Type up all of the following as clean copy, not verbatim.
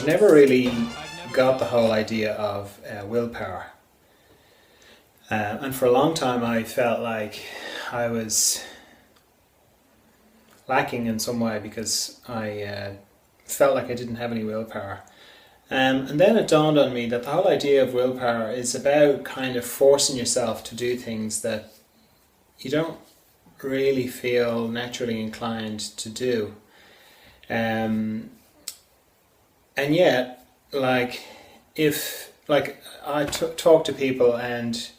never really got the whole idea of willpower. And for a long time I felt like I was lacking in some way because I felt like I didn't have any willpower. And then it dawned on me that the whole idea of willpower is about kind of forcing yourself to do things that you don't really feel naturally inclined to do. And yet, if I talk to people and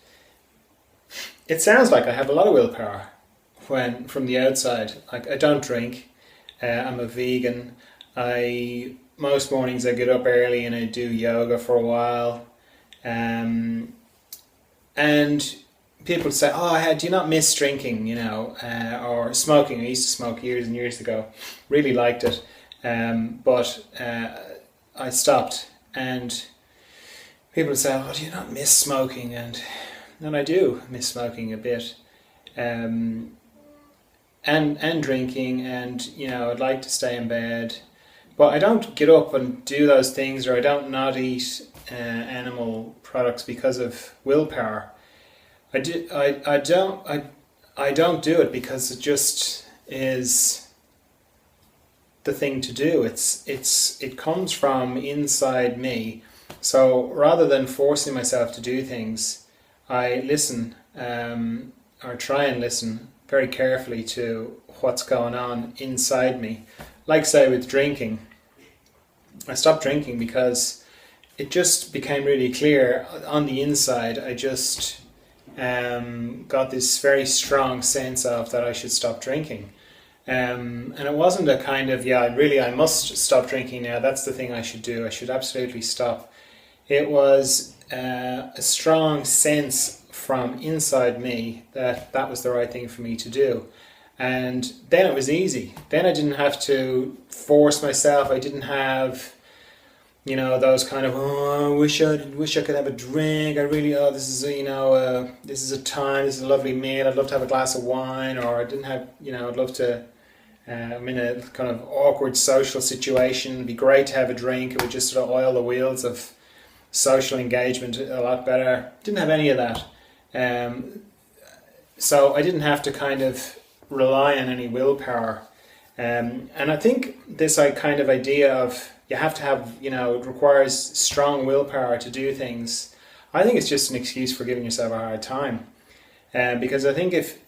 it sounds like I have a lot of willpower when from the outside. Like, I don't drink, I'm a vegan, most mornings I get up early and I do yoga for a while, and people say, "Oh, do you not miss drinking?" Or smoking. I used to smoke years and years ago. Really liked it, but I stopped. And people say, "Oh, do you not miss smoking?" And I do miss smoking a bit, and drinking, and I'd like to stay in bed. But I don't get up and do those things, or I don't not eat animal products because of willpower. I don't do it because it just is the thing to do. It comes from inside me. So rather than forcing myself to do things, I listen, or try and listen very carefully to what's going on inside me. Like, say, with drinking, I stopped drinking because it just became really clear on the inside. I just got this very strong sense of that I should stop drinking. And it wasn't a kind of, I must stop drinking now, that's the thing I should do, I should absolutely stop. It was a strong sense from inside me that was the right thing for me to do. And then it was easy. Then I didn't have to force myself. I didn't have, those kind of, I wish I could have a drink. I really, this is a time. This is a lovely meal. I'd love to have a glass of wine. Or I didn't have, I'd love to. I'm in a kind of awkward social situation. It'd be great to have a drink. It would just sort of oil the wheels of social engagement a lot better. Didn't have any of that. So I didn't have to kind of rely on any willpower, and I think this kind of idea of you have to have, it requires strong willpower to do things. I think it's just an excuse for giving yourself a hard time, because I think if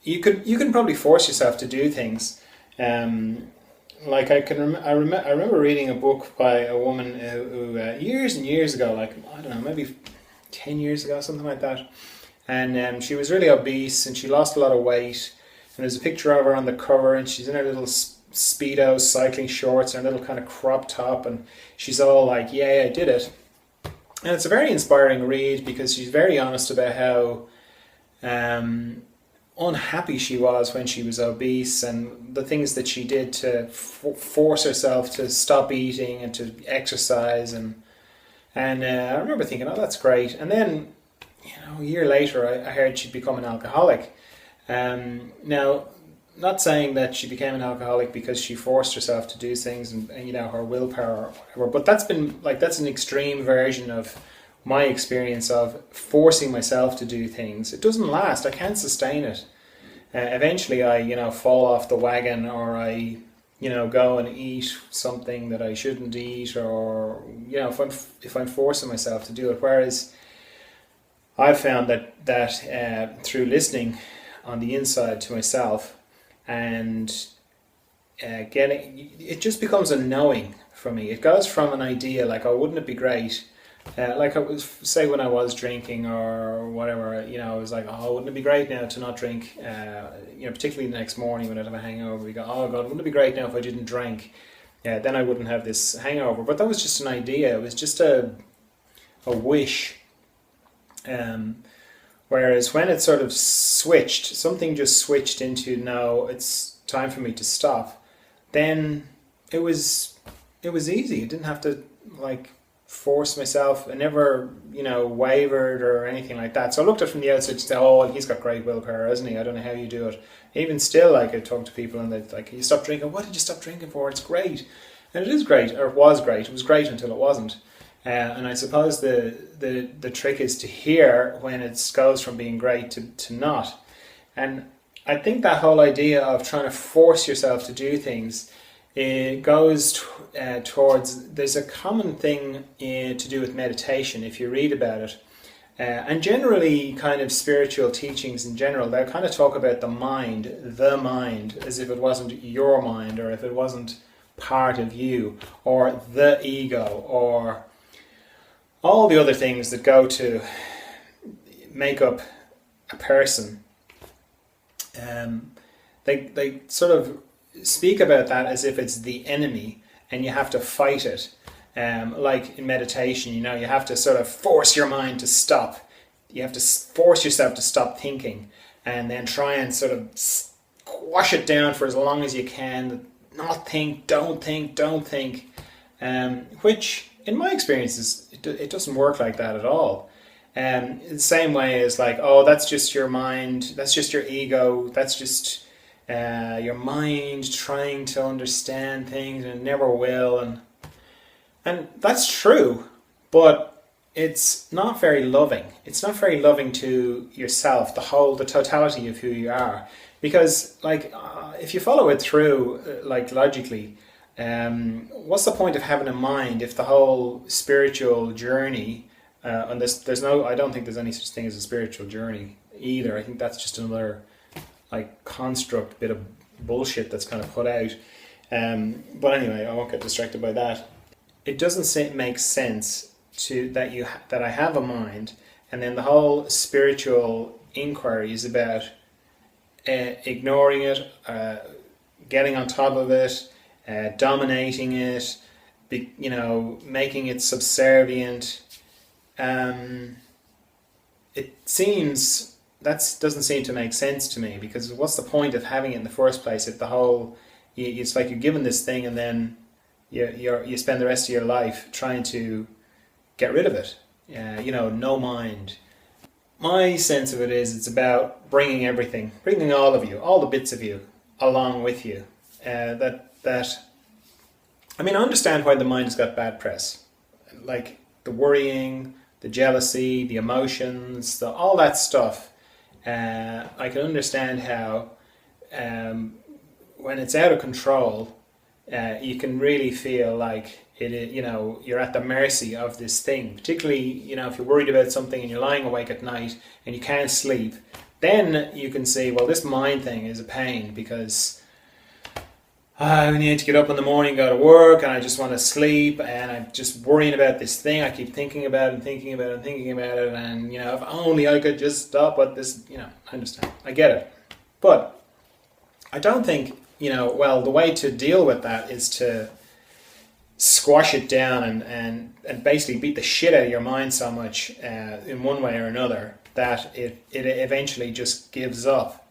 you can probably force yourself to do things. Like I remember reading a book by a woman who years and years ago, like, I don't know, maybe 10 years ago, something like that. And she was really obese and she lost a lot of weight. And there's a picture of her on the cover and she's in her little Speedo cycling shorts and a little kind of crop top. And she's all like, "Yeah, I did it." And it's a very inspiring read because she's very honest about how unhappy she was when she was obese and the things that she did to force herself to stop eating and to exercise. And I remember thinking, "Oh, that's great." And then, a year later, I heard she'd become an alcoholic. Now, not saying that she became an alcoholic because she forced herself to do things and her willpower or whatever, but that's an extreme version of my experience of forcing myself to do things. It doesn't last. I can't sustain it. Eventually I fall off the wagon, or I go and eat something that I shouldn't eat, or if I'm forcing myself to do it. Whereas I've found that through listening on the inside to myself and it just becomes a knowing for me. It goes from an idea like, "Oh, wouldn't it be great?" Like I was, say, when I was drinking or whatever, I was like, "Oh, wouldn't it be great now to not drink?" Particularly the next morning when I'd have a hangover, we go, "Oh God, wouldn't it be great now if I didn't drink?" Yeah, then I wouldn't have this hangover. But that was just an idea. It was just a wish. Whereas when it sort of switched, something just switched into, "No, it's time for me to stop," then it was easy. I didn't have to force myself. I never, wavered or anything like that. So I looked at it from the outside and said, "Oh, he's got great willpower, hasn't he? I don't know how you do it." Even still, I talk to people and they're like, "You stop drinking." "What did you stop drinking for? It's great." And it is great, or it was great. It was great until it wasn't. And I suppose the trick is to hear when it goes from being great to not. And I think that whole idea of trying to force yourself to do things, it goes towards, there's a common thing to do with meditation if you read about it. And generally kind of spiritual teachings in general, they'll kind of talk about the mind, as if it wasn't your mind, or if it wasn't part of you, or the ego, or all the other things that go to make up a person. They sort of speak about that as if it's the enemy and you have to fight it. Like in meditation, you have to sort of force your mind to stop. You have to force yourself to stop thinking, and then try and sort of squash it down for as long as you can. Not think, don't think, don't think. Which, in my experiences, it doesn't work like that at all. The same way as like, oh, that's just your mind, that's just your ego, that's just your mind trying to understand things, and it never will. And that's true, but it's not very loving. It's not very loving to yourself, the totality of who you are. Because, like, if you follow it through, like, logically, what's the point of having a mind if the whole spiritual journey, and I don't think there's any such thing as a spiritual journey either. I think that's just another, like, construct bit of bullshit that's kind of put out. But anyway, I won't get distracted by that. It doesn't make sense that I have a mind, and then the whole spiritual inquiry is about ignoring it, getting on top of it, dominating it, making it subservient. It doesn't seem to make sense to me, because what's the point of having it in the first place if it's like you're given this thing and then you spend the rest of your life trying to get rid of it. No mind. My sense of it is it's about bringing all of you, all the bits of you, along with you. I understand why the mind has got bad press. Like the worrying, the jealousy, the emotions, all that stuff. I can understand how when it's out of control, you can really feel like you're at the mercy of this thing. Particularly, if you're worried about something and you're lying awake at night and you can't sleep, then you can see, well, this mind thing is a pain, because I need to get up in the morning, go to work, and I just want to sleep, and I'm just worrying about this thing. I keep thinking about it and thinking about it and thinking about it, and if only I could just stop at this. I understand, I get it, but I don't think the way to deal with that is to squash it down and basically beat the shit out of your mind so much in one way or another that it eventually just gives up.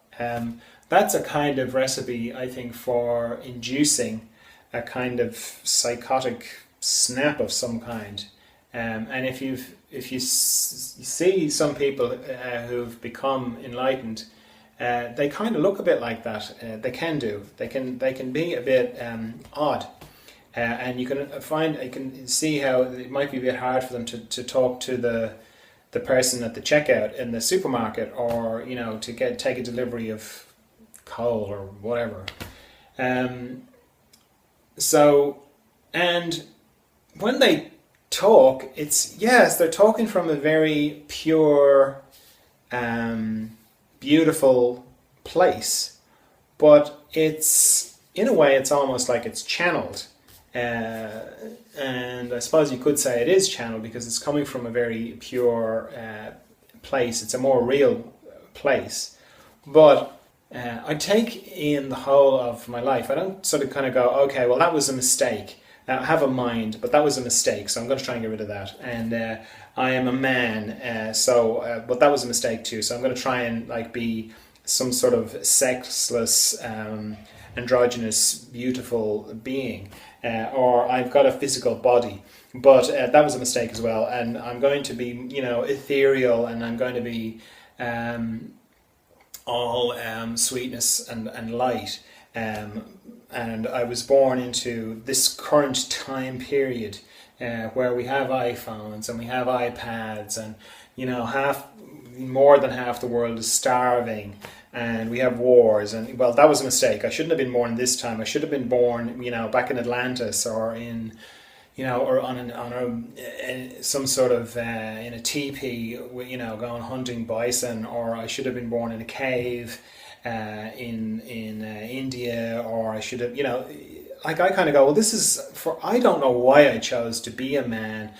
That's a kind of recipe, I think, for inducing a kind of psychotic snap of some kind. And if you see some people who've become enlightened, they kind of look a bit like that. They can be a bit odd. And you can see how it might be a bit hard for them to talk to the person at the checkout in the supermarket, or to take a delivery of coal or whatever. And when they talk, they're talking from a very pure, beautiful place, but in a way it's almost like it's channeled. And I suppose you could say it is channeled because it's coming from a very pure place. It's a more real place. But I take in the whole of my life. I don't sort of kind of go, okay, well, that was a mistake. I have a mind, but that was a mistake, so I'm going to try and get rid of that. And I am a man, but that was a mistake too, so I'm going to try and be some sort of sexless, androgynous, beautiful being. Or I've got a physical body, but that was a mistake as well. And I'm going to be, ethereal, and I'm going to be all sweetness and light. and I was born into this current time period where we have iPhones and we have iPads, and more than half the world is starving, and we have wars. And well, that was a mistake. I shouldn't have been born this time. I should have been born, back in Atlantis, or in, or some sort of in a teepee, going hunting bison, or I should have been born in a cave in India, or I should have, I kind of go, well, this is I don't know why I chose to be a man,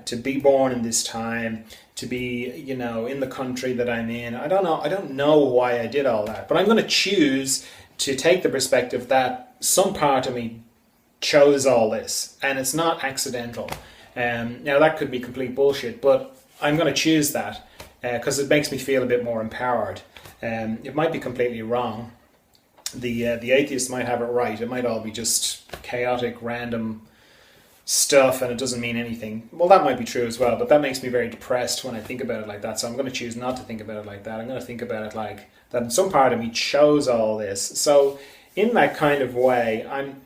to be born in this time, to be, in the country that I'm in. I don't know why I did all that, but I'm going to choose to take the perspective that some part of me chose all this, and it's not accidental. Now that could be complete bullshit, but I'm going to choose that because it makes me feel a bit more empowered. It might be completely wrong. The atheist might have it right. It might all be just chaotic, random stuff, and it doesn't mean anything. Well, that might be true as well, but that makes me very depressed when I think about it like that. So I'm going to choose not to think about it like that. I'm going to think about it like that some part of me chose all this. So in that kind of way, I'm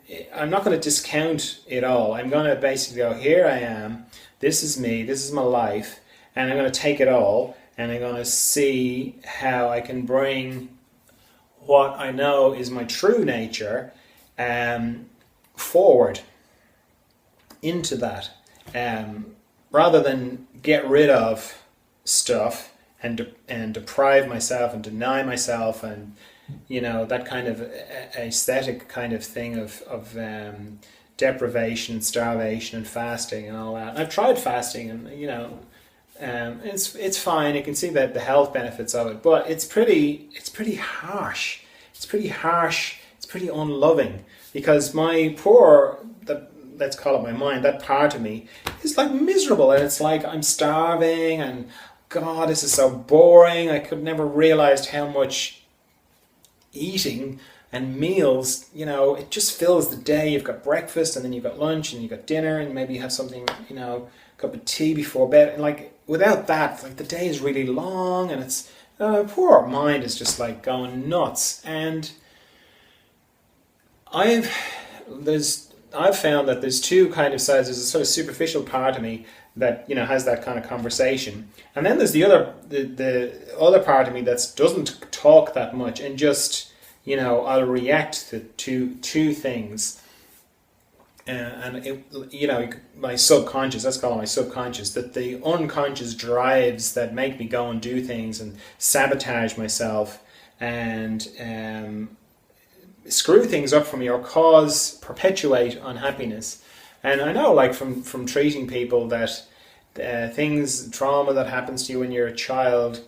not going to discount it all. I'm going to basically go, here I am, this is me, this is my life, and I'm going to take it all, and I'm going to see how I can bring what I know is my true nature forward into that, rather than get rid of stuff and deprive myself and deny myself, and that kind of aesthetic kind of thing of deprivation, starvation, and fasting and all that. And I've tried fasting, and it's fine. You can see that the health benefits of it, but it's pretty harsh. It's pretty harsh. It's pretty unloving, because my let's call it my mind, that part of me is like miserable, and it's like I'm starving, and God, this is so boring. I could never realized how much eating and meals, it just fills the day. You've got breakfast, and then you've got lunch, and you've got dinner, and maybe you have something, cup of tea before bed, and like without that, like the day is really long, and it's poor mind is just like going nuts. And I've found that there's two kind of sides. There's a sort of superficial part of me that has that kind of conversation, and then there's the other part of me that doesn't talk that much, and just I'll react to things. And my subconscious, let's call it my subconscious, that the unconscious drives that make me go and do things and sabotage myself and screw things up for me, or perpetuate unhappiness. And I know, like from treating people, that trauma that happens to you when you're a child,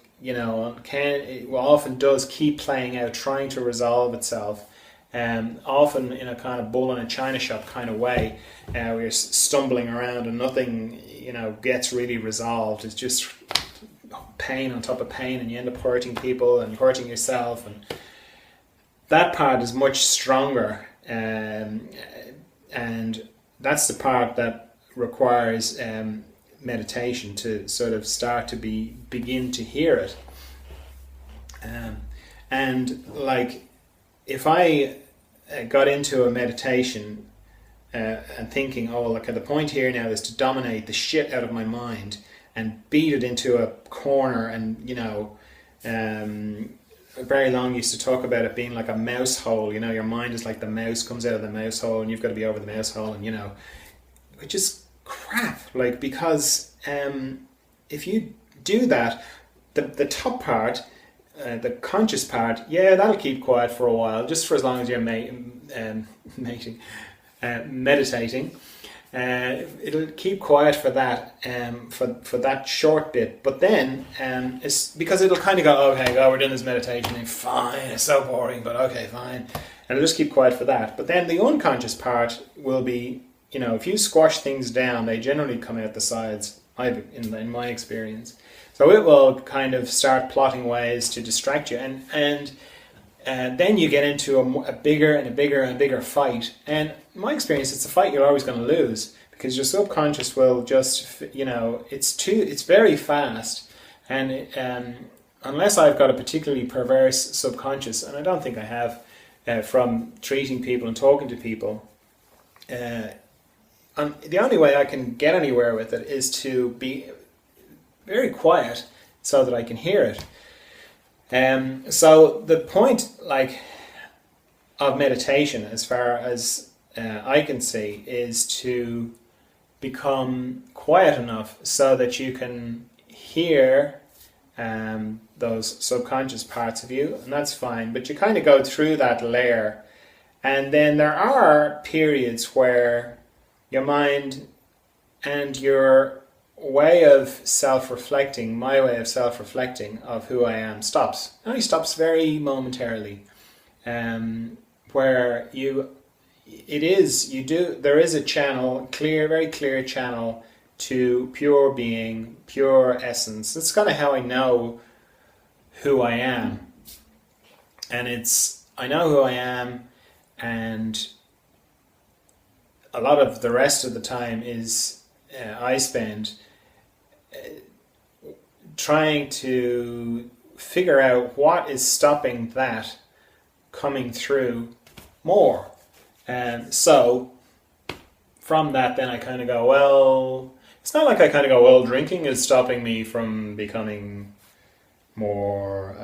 often does keep playing out, trying to resolve itself. Often in a kind of bull in a china shop kind of way, where you're stumbling around and nothing, gets really resolved. It's just pain on top of pain, and you end up hurting people and hurting yourself. And that part is much stronger, and that's the part that requires meditation to sort of start to begin to hear it. And like, if I got into a meditation and thinking, okay, the point here now is to dominate the shit out of my mind and beat it into a corner, and Barry Long used to talk about it being like a mouse hole. Your mind is like the mouse, comes out of the mouse hole, and you've got to be over the mouse hole, and which is crap. Like, because if you do that, the top part, the conscious part, that'll keep quiet for a while, just for as long as you're meditating. It'll keep quiet for that, for that short bit. But then, it's because it'll kind of go, okay, we're doing this meditation, and fine, it's so boring, but okay, fine, and it'll just keep quiet for that. But then the unconscious part will be, if you squash things down, they generally come out the sides. In my experience. So it will kind of start plotting ways to distract you, and then you get into a bigger and a bigger and a bigger fight. And in my experience, it's a fight you're always going to lose, because your subconscious will just, it's very fast, and unless I've got a particularly perverse subconscious, and I don't think I have, from treating people and talking to people. And the only way I can get anywhere with it is to be very quiet so that I can hear it. So the point, like, of meditation, as far as I can see, is to become quiet enough so that you can hear those subconscious parts of you, and that's fine. But you kind of go through that layer, and then there are periods where your mind and your way of self-reflecting, my way of self-reflecting of who I am, stops. It only stops very momentarily, where there is a channel, very clear channel to pure being, pure essence. That's kind of how I know who I am. And I know who I am, and a lot of the rest of the time is I spend trying to figure out what is stopping that coming through more. And so from that, then I kind of go, well, it's not like I kind of go, well, drinking is stopping me from becoming more,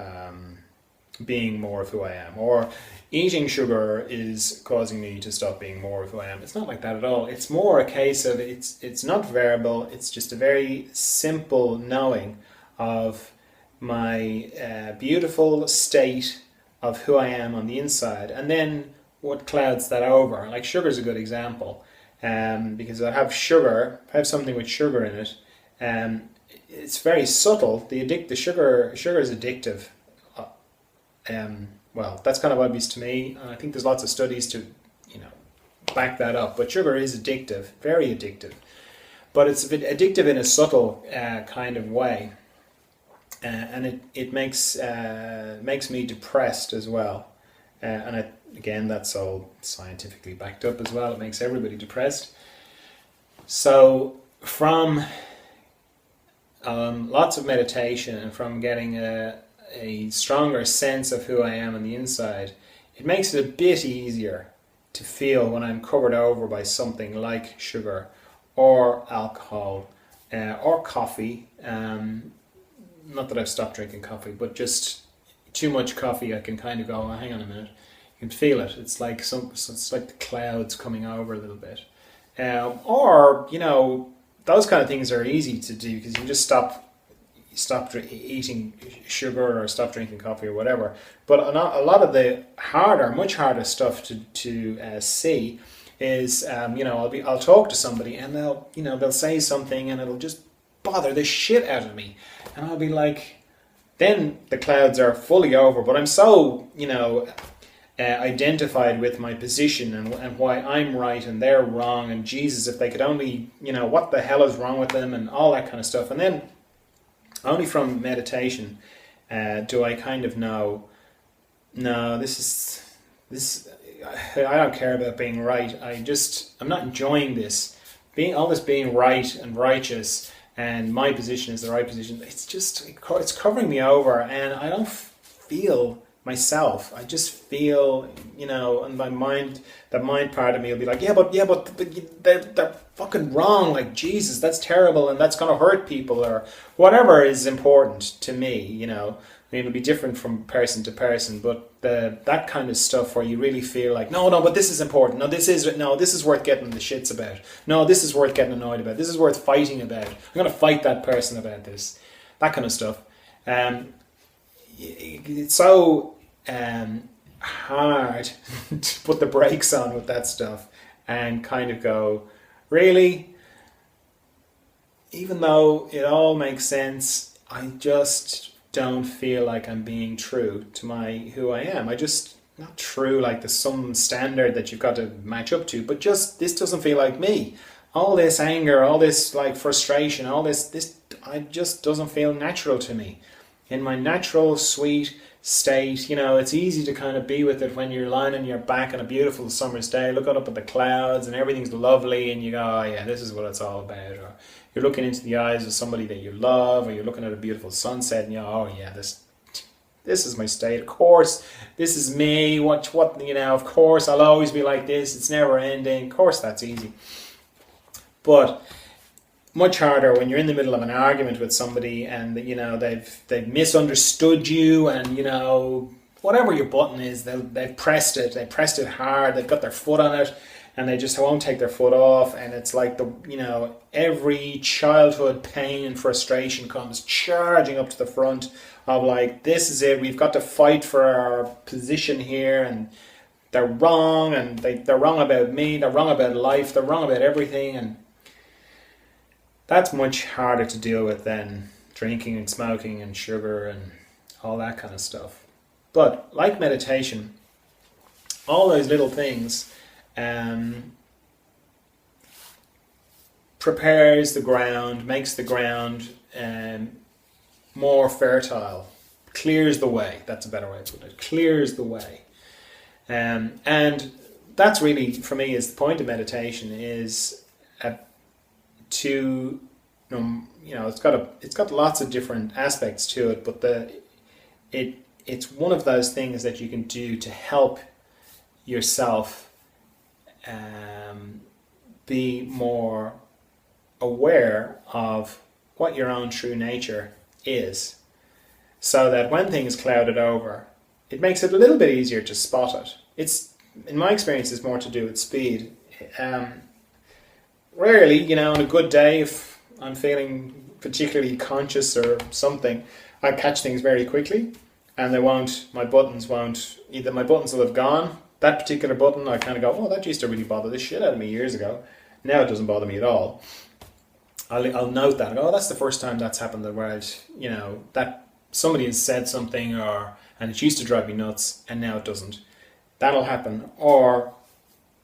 being more of who I am, or eating sugar is causing me to stop being more of who I am. It's not like that at all. It's more a case of, it's not variable, it's just a very simple knowing of my beautiful state of who I am on the inside, and then what clouds that over. Like sugar is a good example, because I have something with sugar in it, it's very subtle. The sugar is addictive. Well, that's kind of obvious to me, and I think there's lots of studies to, back that up. But sugar is addictive, very addictive, but it's a bit addictive in a subtle kind of way, and it makes me depressed as well, and again, that's all scientifically backed up as well. It makes everybody depressed. So from lots of meditation and from getting a stronger sense of who I am on the inside, it makes it a bit easier to feel when I'm covered over by something like sugar or alcohol or coffee. Not that I've stopped drinking coffee, but just too much coffee, I can kind of go, oh, hang on a minute. You can feel it. It's like the clouds coming over a little bit. Or those kind of things are easy to do because you can just stop eating sugar or stop drinking coffee or whatever. But a lot of the much harder stuff to see is, I'll talk to somebody and they'll say something and it'll just bother the shit out of me, and I'll be like, then the clouds are fully over. But I'm so identified with my position and why I'm right and they're wrong, and Jesus, if they could only, what the hell is wrong with them, and all that kind of stuff. And then only from meditation do I kind of know, no, this I don't care about being right. I'm not enjoying this. Being right and righteous and my position is the right position. It's covering me over, and I don't feel myself. I just feel, and my mind, the mind part of me will be like, but they're fucking wrong. Like, Jesus, that's terrible, and that's going to hurt people, or whatever is important to me. I mean, it'll be different from person to person, but that kind of stuff where you really feel like, no, but this is important. This is worth getting the shits about. No, this is worth getting annoyed about. This is worth fighting about. I'm going to fight that person about this. That kind of stuff. It's so hard to put the brakes on with that stuff and kind of go, really? Even though it all makes sense, I just don't feel like I'm being true to who I am. Not true like there's some standard that you've got to match up to, but just, this doesn't feel like me. All this anger, all this like frustration, all this I just doesn't feel natural to me. In my natural, sweet state, it's easy to kind of be with it when you're lying on your back on a beautiful summer's day, looking up at the clouds and everything's lovely, and you go, oh yeah, this is what it's all about. Or you're looking into the eyes of somebody that you love, or you're looking at a beautiful sunset and you go, oh yeah, this is my state. Of course, this is me. What of course I'll always be like this. It's never ending. Of course, that's easy. But much harder when you're in the middle of an argument with somebody and they've misunderstood you, and whatever your button is, they've pressed it hard, they've got their foot on it, and they just won't take their foot off, and it's like every childhood pain and frustration comes charging up to the front of like, this is it, we've got to fight for our position here, and they're wrong, and they're wrong about me, they're wrong about life, they're wrong about everything, and that's much harder to deal with than drinking and smoking and sugar and all that kind of stuff. But like meditation, all those little things prepares the ground, makes the ground more fertile, clears the way. That's a better way to put it. Clears the way. And that's really, for me, is the point of meditation, is to it's got lots of different aspects to it, but it's one of those things that you can do to help yourself be more aware of what your own true nature is, so that when things cloud it over, it makes it a little bit easier to spot it. It's, in my experience, it's more to do with speed. Rarely, on a good day, if I'm feeling particularly conscious or something, I catch things very quickly, and my buttons will have gone. That particular button, I kind of go, oh, that used to really bother the shit out of me years ago. Now it doesn't bother me at all. I'll note that. Oh, that's the first time that's happened, where that somebody has said something, and it used to drive me nuts, and now it doesn't. That'll happen, or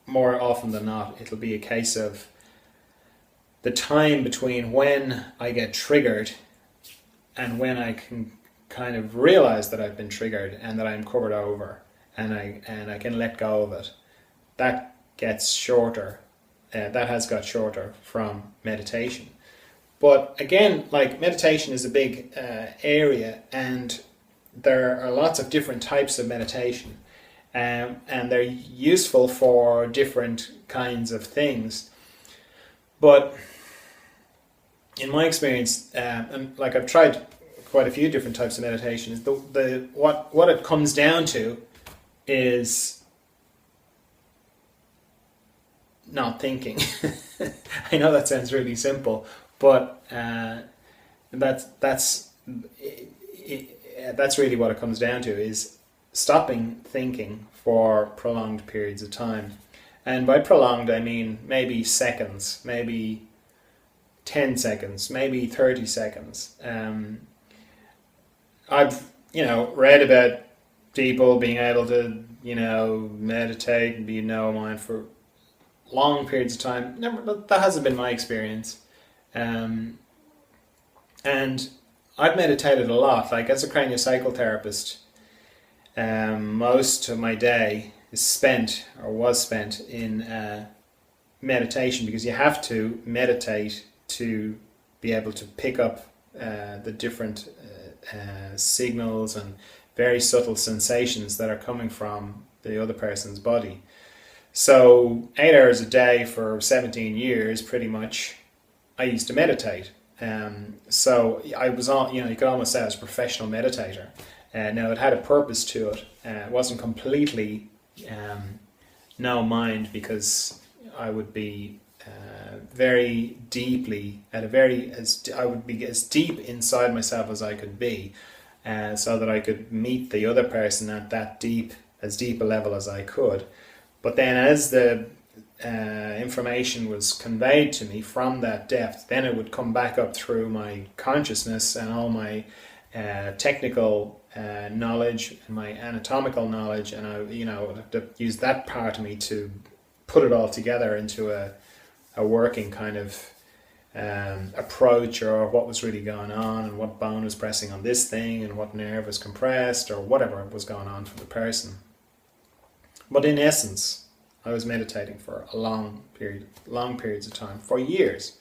more often than not, it'll be a case of the time between when I get triggered and when I can kind of realize that I've been triggered and that I'm covered over, and I can let go of it. That gets shorter. That has got shorter from meditation. But again, like, meditation is a big area, and there are lots of different types of meditation, and they're useful for different kinds of things. But in my experience, and like, I've tried quite a few different types of meditation, is what it comes down to is not thinking. I know that sounds really simple, but that's really what it comes down to, is stopping thinking for prolonged periods of time. And by prolonged, I mean maybe seconds, maybe 10 seconds, maybe 30 seconds. I've, read about people being able to, meditate and be in no mind for long periods of time. That hasn't been my experience. And I've meditated a lot. Like, as a craniosacral therapist, most of my day was spent in meditation, because you have to meditate to be able to pick up the different signals and very subtle sensations that are coming from the other person's body. So 8 hours a day for 17 years, pretty much, I used to meditate. So I was on, you could almost say I was a professional meditator. Now, it had a purpose to it. It wasn't completely no mind, because I would be very deeply I would be as deep inside myself as I could be, so that I could meet the other person at as deep a level as I could. But then, as the information was conveyed to me from that depth, then it would come back up through my consciousness and all my technical knowledge and my anatomical knowledge, and I would have to use that part of me to put it all together into a working kind of approach, or what was really going on, and what bone was pressing on this thing, and what nerve was compressed, or whatever was going on for the person. But in essence, I was meditating for a long periods of time, for years.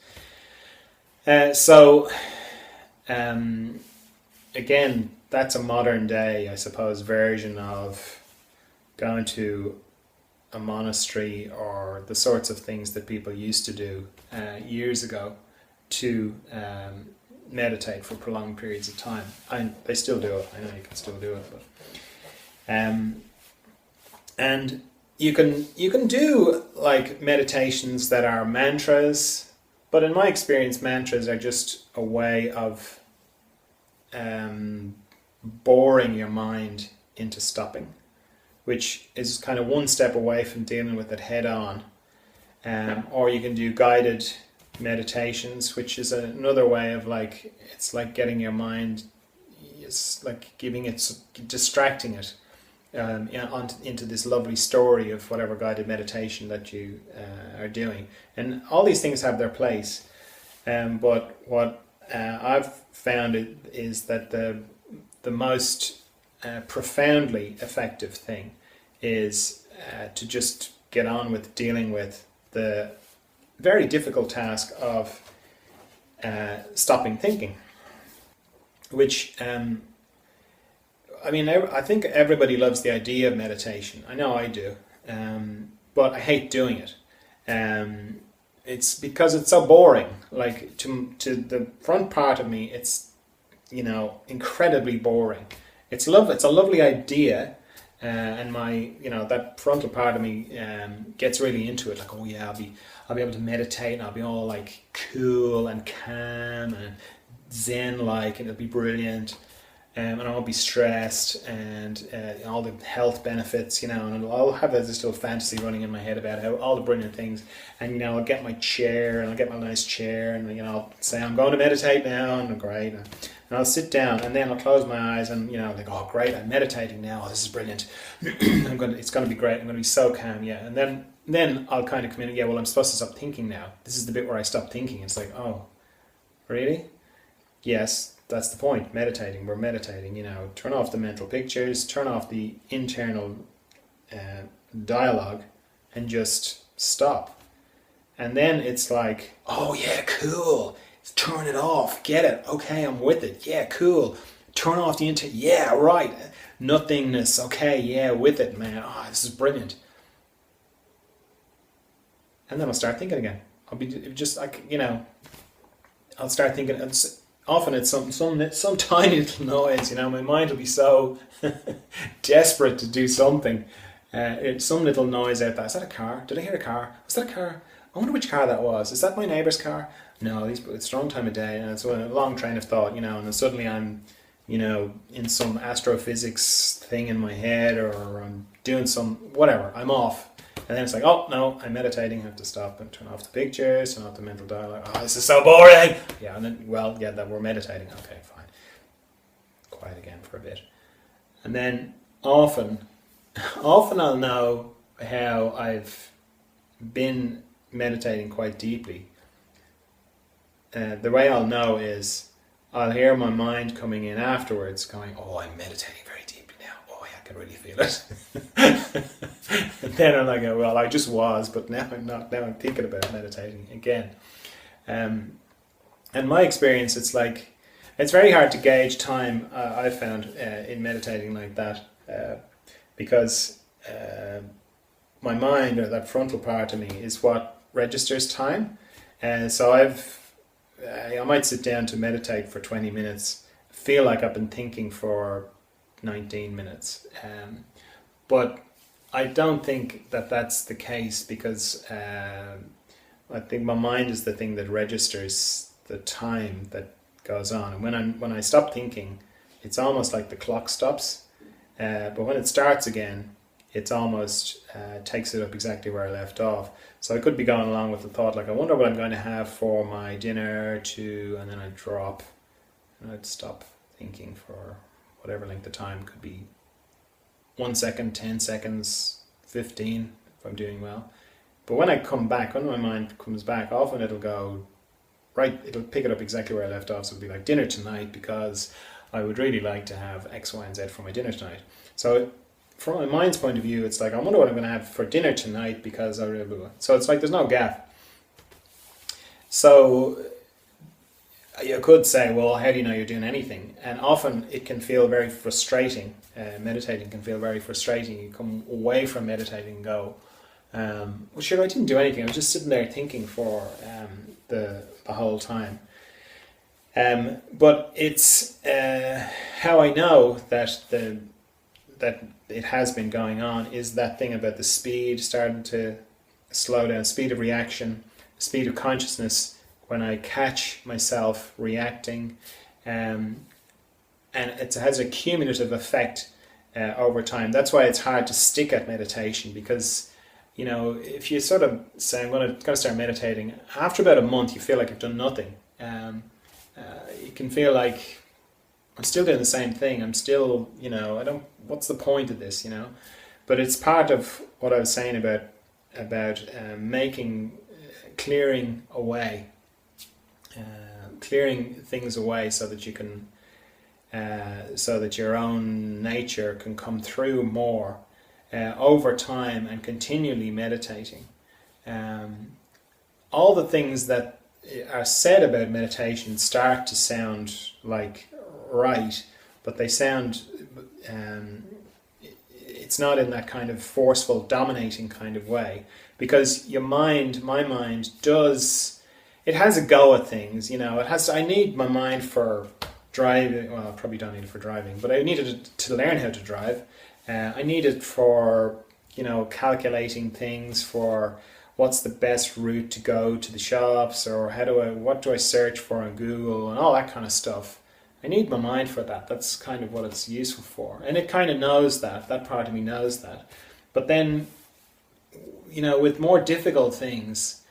Again, that's a modern day, I suppose, version of going to a monastery or the sorts of things that people used to do years ago to meditate for prolonged periods of time. They still do it. I know you can still do it, but and you can do like meditations that are mantras, but in my experience, mantras are just a way of boring your mind into stopping, which is kind of one step away from dealing with it head on. Or you can do guided meditations, which is another way of like, it's like getting your mind, it's like distracting it into this lovely story of whatever guided meditation that you are doing. And all these things have their place. But what I've found is that the most profoundly effective thing is to just get on with dealing with the very difficult task of stopping thinking, which I think everybody loves the idea of meditation. I know I do, but I hate doing it. It's because it's so boring. Like to the front part of me, it's incredibly boring. It's lovely. It's a lovely idea, and my that frontal part of me gets really into it. Like, oh yeah, I'll be able to meditate, and I'll be all like cool and calm and zen-like, and it'll be brilliant. And I won't be stressed, and all the health benefits, and I'll have this little fantasy running in my head about how all the brilliant things, and I'll get my chair, and I'll get my nice chair, and I'll say I'm going to meditate now, and great, and I'll sit down, and then I'll close my eyes, and like, oh great, I'm meditating now, oh, this is brilliant, it's going to be great, I'm going to be so calm, yeah, and then I'll kind of come in, yeah, well I'm supposed to stop thinking now. This is the bit where I stop thinking. It's like, oh, really? Yes. That's the point. Meditating. We're meditating. Turn off the mental pictures, turn off the internal dialogue, and just stop. And then it's like, oh yeah, cool. Turn it off. Get it. Okay, I'm with it. Yeah, cool. Turn off the internal. Yeah, right. Nothingness. Okay, yeah, with it, man. Oh, this is brilliant. And then I'll start thinking again. I'll be just like, I'll start thinking. Often it's some tiny little noise, my mind will be so desperate to do something. It's some little noise out there. Is that a car? Did I hear a car? Was that a car? I wonder which car that was. Is that my neighbour's car? No, it's the wrong time of day, and it's a long train of thought, and then suddenly I'm, in some astrophysics thing in my head, or I'm doing some, whatever, I'm off. And then it's like, oh no, I'm meditating, I have to stop and turn off the pictures, turn off the mental dialogue. Oh, this is so boring! Yeah, and then, that we're meditating. Okay, fine. Quiet again for a bit. And then often I'll know how I've been meditating quite deeply. The way I'll know is I'll hear my mind coming in afterwards going, oh, I'm meditating very deeply now. Oh, yeah, I can really feel it. And then I'm like, well, I just was, but now I'm not. Now I'm thinking about meditating again. And my experience, it's like, it's very hard to gauge time, I've found, in meditating like that, because my mind, or that frontal part of me, is what registers time. So I might sit down to meditate for 20 minutes, feel like I've been thinking for 19 minutes. But I don't think that that's the case, because I think my mind is the thing that registers the time that goes on. And when I stop thinking, it's almost like the clock stops. But when it starts again, it's almost takes it up exactly where I left off. So I could be going along with the thought, like, I wonder what I'm going to have for my dinner too, and then I'd drop, and I'd stop thinking for whatever length of time. Could be 1 second, 10 seconds, 15 if I'm doing well. But when I come back, when my mind comes back, often it'll go right, it'll pick it up exactly where I left off. So it'll be like, dinner tonight, because I would really like to have X, Y, and Z for my dinner tonight. So from my mind's point of view, it's like, I wonder what I'm going to have for dinner tonight, because I really. So it's like there's no gap. So you could say, well, how do you know you're doing anything? And often it can feel very frustrating. Meditating can feel very frustrating. You come away from meditating and go, well, sure, I didn't do anything. I was just sitting there thinking for the whole time. But it's how I know that that it has been going on is that thing about the speed starting to slow down, speed of reaction, speed of consciousness when I catch myself reacting, and it has a cumulative effect over time. That's why it's hard to stick at meditation, because if you sort of say I'm going to start meditating, after about a month you feel like you've done nothing. You can feel like I'm still doing the same thing. I'm still, what's the point of this, But it's part of what I was saying about clearing things away so that you can, so that your own nature can come through more over time and continually meditating. All the things that are said about meditation start to sound like right, but they sound, it's not in that kind of forceful, dominating kind of way, because my mind does, it has a go at things, I need my mind for driving, well, I probably don't need it for driving, but I needed it to learn how to drive. I need it for, calculating things, for what's the best route to go to the shops, or what do I search for on Google, and all that kind of stuff. I need my mind for that. That's kind of what it's useful for. And it kind of knows that part of me knows that. But then, with more difficult things,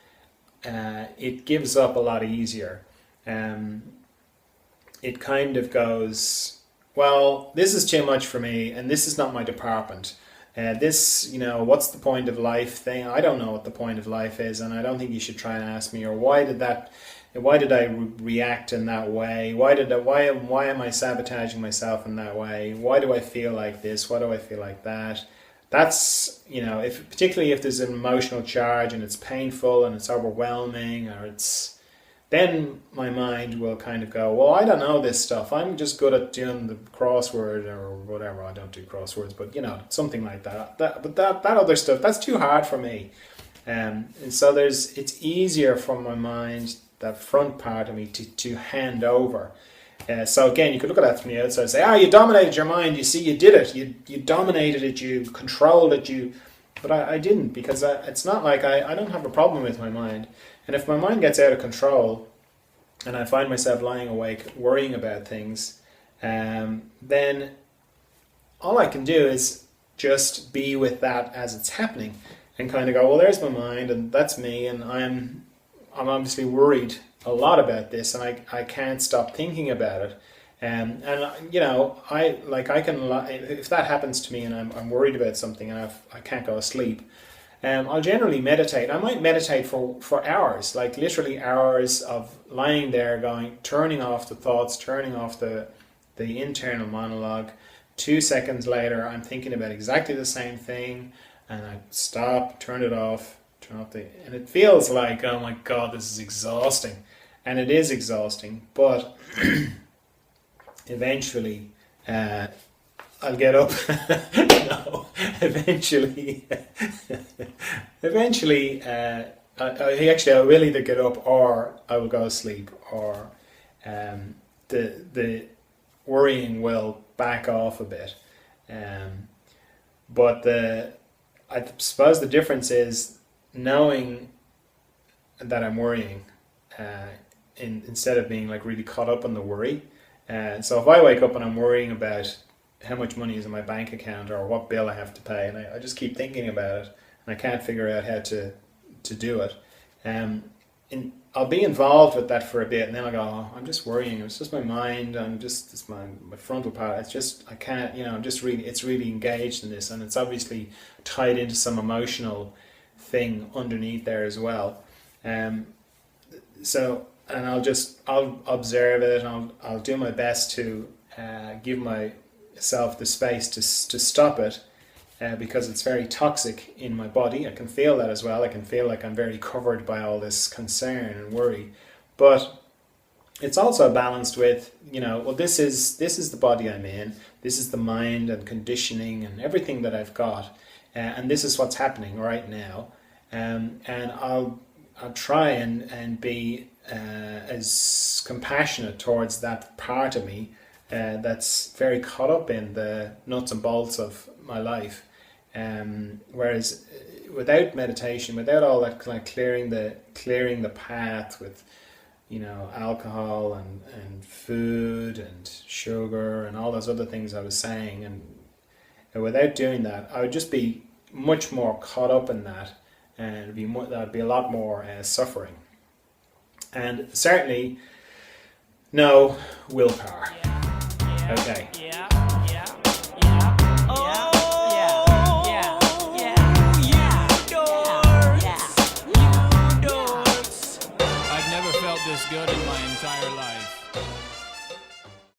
it gives up a lot easier. It kind of goes, well, this is too much for me, and this is not my department. This, what's the point of life thing? I don't know what the point of life is, and I don't think you should try and ask me, or why did I react in that way? Why am I sabotaging myself in that way? Why do I feel like this? Why do I feel like that? That's, particularly if there's an emotional charge and it's painful and it's overwhelming, or then my mind will kind of go, well, I don't know this stuff. I'm just good at doing the crossword or whatever. I don't do crosswords, but something like that. But that other stuff, that's too hard for me. And so it's easier for my mind, that front part of me, to hand over. So again, you could look at that from the outside and say, you dominated your mind. You see, you did it. You dominated it. You controlled it. But I didn't, because it's not like I don't have a problem with my mind. And if my mind gets out of control and I find myself lying awake worrying about things, then all I can do is just be with that as it's happening and kind of go, well, there's my mind and that's me, and I'm obviously worried a lot about this, and I can't stop thinking about it. And I can, if that happens to me and I'm worried about something and I can't go to sleep, I'll generally meditate. I might meditate for hours, like literally hours of lying there turning off the thoughts, turning off the internal monologue. 2 seconds later, I'm thinking about exactly the same thing, and I stop, turn it off, and it feels like, oh my God, this is exhausting. And it is exhausting, but eventually, I'll get up. No, eventually, I will either get up or I will go to sleep, or the worrying will back off a bit. But I suppose the difference is knowing that I'm worrying, instead of being like really caught up on the worry. So if I wake up and I'm worrying about how much money is in my bank account or what bill I have to pay, and I just keep thinking about it and I can't figure out how to do it, I'll be involved with that for a bit, and then I'll go, oh, I'm just worrying, it's just my mind, it's my frontal part, it's just, I can't, it's really engaged in this, and it's obviously tied into some emotional thing underneath there as well. So, and I'll observe it, and I'll do my best to give myself the space to stop it, because it's very toxic in my body. I can feel that as well. I can feel like I'm very covered by all this concern and worry. But it's also balanced with, well, this is the body I'm in, this is the mind and conditioning and everything that I've got, and this is what's happening right now, and I'll try and be as compassionate towards that part of me that's very caught up in the nuts and bolts of my life. Whereas without meditation, without all that kind of clearing the path with alcohol and food and sugar and all those other things I was saying, and without doing that, I would just be much more caught up in that, and that'd be a lot more suffering, and certainly no willpower. Okay.